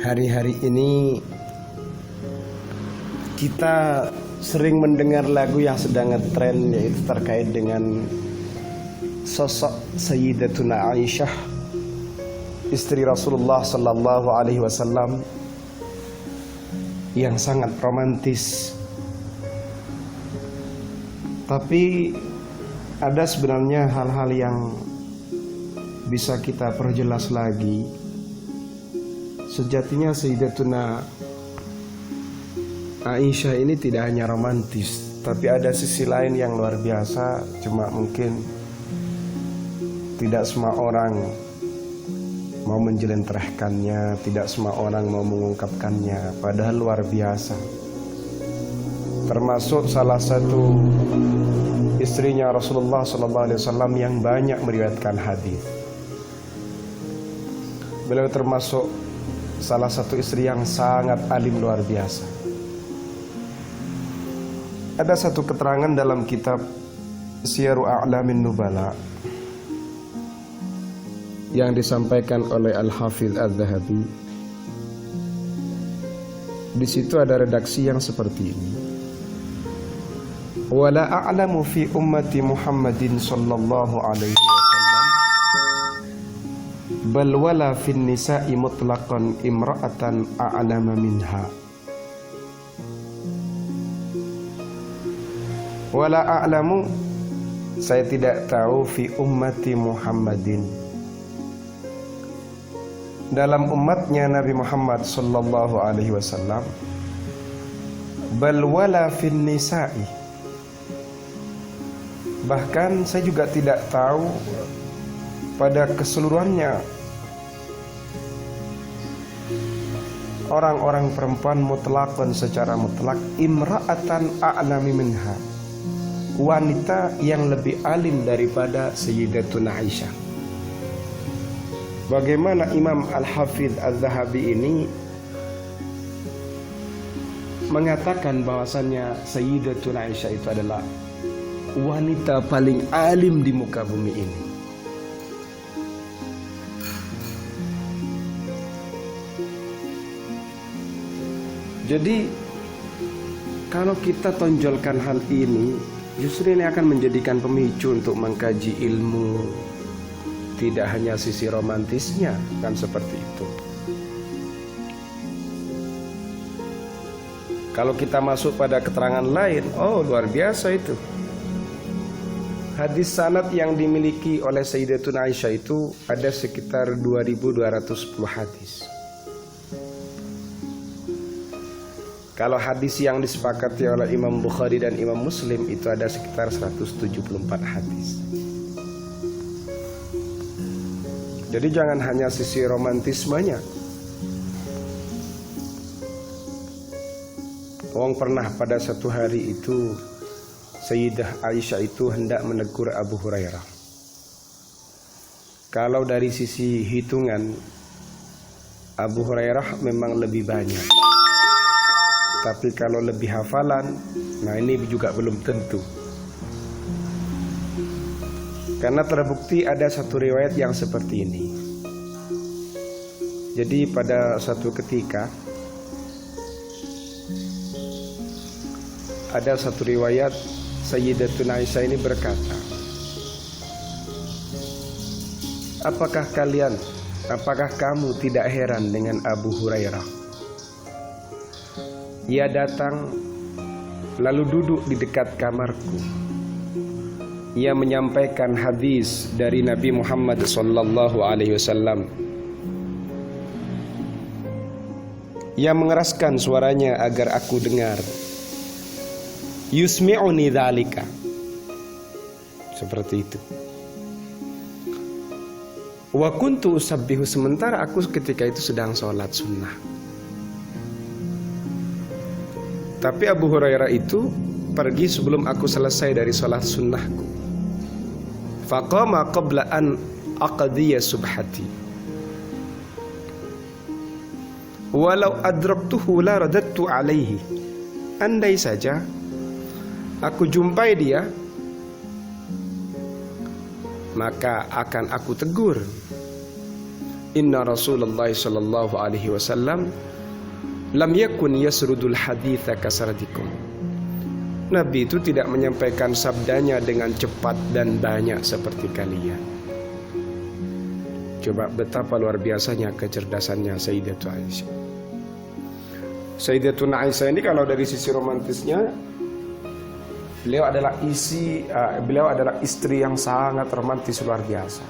Hari-hari ini kita sering mendengar lagu yang sedang ngetren, yaitu terkait dengan sosok Sayyidatuna Aisyah, istri Rasulullah Sallallahu Alaihi Wasallam, yang sangat romantis. Tapi ada sebenarnya hal-hal yang bisa kita perjelas lagi. Sejatinya Sayyidatuna Aisyah ini tidak hanya romantis, tapi ada sisi lain yang luar biasa. Cuma mungkin tidak semua orang mau menjelentrehkannya, tidak semua orang mau mengungkapkannya, padahal luar biasa. Termasuk salah satu istrinya Rasulullah SAW yang banyak meriwayatkan hadis. Beliau termasuk salah satu istri yang sangat alim luar biasa. Ada satu keterangan dalam kitab Syiaru A'lamin Nubala yang disampaikan oleh Al-Hafidz Az-Zahabi. Di situ ada redaksi yang seperti ini. Wala a'lamu fi ummati Muhammadin sallallahu alaihi wasallam bal wala fin nisa'i mutlaqan imra'atan a'lama minha. Wala a'lamu, saya tidak tahu, fi ummati Muhammadin, dalam umatnya Nabi Muhammad sallallahu alaihi wasallam, bal wala fin nisa'i, bahkan saya juga tidak tahu pada keseluruhannya orang-orang perempuan mutlakun, secara mutlak, imra'atan a'lami minha, wanita yang lebih alim daripada Sayyidatuna Aisyah. Bagaimana Imam Al-Hafidz Az-Zahabi ini mengatakan bahwasannya Sayyidatuna Aisyah itu adalah wanita paling alim di muka bumi ini. Jadi kalau kita tonjolkan hal ini, justru ini akan menjadikan pemicu untuk mengkaji ilmu, tidak hanya sisi romantisnya, kan seperti itu. Kalau kita masuk pada keterangan lain, oh luar biasa itu. Hadis sanad yang dimiliki oleh Sayyidatuna Aisyah itu ada sekitar 2210 hadis. Kalau hadis yang disepakati oleh Imam Bukhari dan Imam Muslim itu ada sekitar 174 hadis. Jadi jangan hanya sisi romantismenya. Wong pernah pada satu hari itu Sayyidah Aisyah itu hendak menegur Abu Hurairah. Kalau dari sisi hitungan, Abu Hurairah memang lebih banyak. Tapi kalau lebih hafalan, nah ini juga belum tentu. Karena terbukti ada satu riwayat yang seperti ini. Jadi pada suatu ketika ada satu riwayat Sayyidatuna Aisyah ini berkata, apakah kamu tidak heran dengan Abu Hurairah? Ia datang lalu duduk di dekat kamarku. Ia menyampaikan hadis dari Nabi Muhammad sallallahu alaihi wasallam. Ia mengeraskan suaranya agar aku dengar. Yusmi'uni dzalika. Seperti itu. Wa kuntu usabbihu, sementara aku ketika itu sedang sholat sunnah. Tapi Abu Hurairah itu pergi sebelum aku selesai dari sholat sunnahku. Faqama qabla an aqdiya subhati. Walau adraktuhu la radattu alaihi. Andai saja aku jumpai dia maka akan aku tegur. Inna Rasulullah sallallahu alaihi wasallam lam yakun yasrudul haditha kasaratikum. Nabi itu tidak menyampaikan sabdanya dengan cepat dan banyak seperti kalian. Coba betapa luar biasanya kecerdasannya Sayyidatuna Aisyah. Sayyidatuna Aisyah ini kalau dari sisi romantisnya, beliau adalah istri yang sangat romantis luar biasa.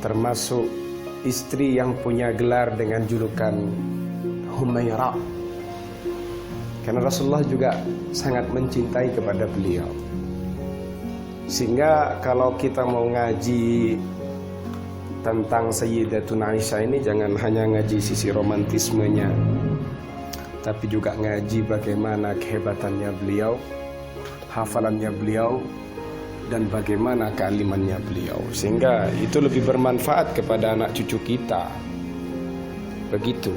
Termasuk istri yang punya gelar dengan julukan Humaira. Karena Rasulullah juga sangat mencintai kepada beliau. Sehingga kalau kita mau ngaji tentang Sayyidatuna Aisyah ini, jangan hanya ngaji sisi romantismenya, tapi juga ngaji bagaimana kehebatannya beliau, hafalannya beliau, dan bagaimana kealimannya beliau. Sehingga itu lebih bermanfaat kepada anak cucu kita. Begitu.